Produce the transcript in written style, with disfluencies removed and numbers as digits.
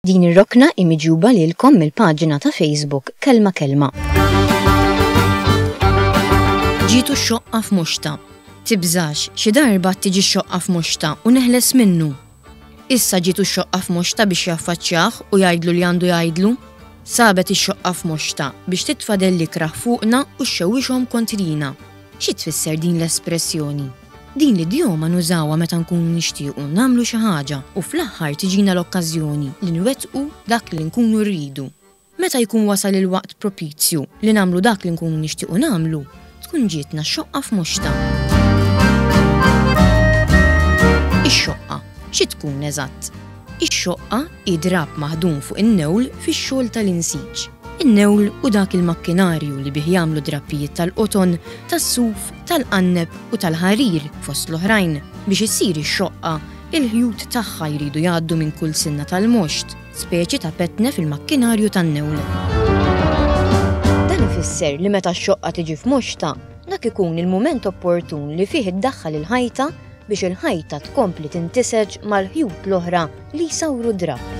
Din ir-rokna imiġuba lilkom mill-paġina ta' Facebook Kelma Kelma. Ġitu x-xoqqa f'Muxta. Tibżax, xi darba tiġi x-xoqqa f'Muxta u neħles minnu. Issa ġitu x-xoqqa f'Muxta biex jaffaċċjah u jgħidlu li għandu jgħidlu. Sabet ix-xoqqa f'Muxta biex titfadel l-ikraħ fuqna u xxewwixhom kontrina. Xi tfisser din l-espressjoni? Din l-idjoma nużawha meta nkunu nixtiequ nagħmlu xi ħaġa u fl-aħħar tiġina l-okkażjoni li nwettqu dak li nkunu rridu. Meta jkun wasal il-waqt propizju li nagħmlu dak li nkunu nixtiequ nagħmlu, tkun ġietna x-xoqqa f'Muxta. Ix-xoqqa xi tkun eżatt? Ix-xoqqa idrab maħdum fuq in-newl fix-xogħol tal-insiġ. In-newl u dak il-makkinarju li bih jagħmlu drappijiet tal-qoton, tas-suf, tal-qanneb u tal-ħarir fost l-oħrajn biex issir ix-xoqqa il-ħjut tagħha jridu jgħaddu minn kull sinna tal-moxt, speċi ta' petne fil-makkinarju tan-newl. Dan ifisser li meta x-xoqqa tiġi f'Muxta, dak ikun il-mument opportun li fih iddaħħal il-ħajta biex il-ħajta tkompli tintiseġ mal-ħjut l-oħra li jsawru drab.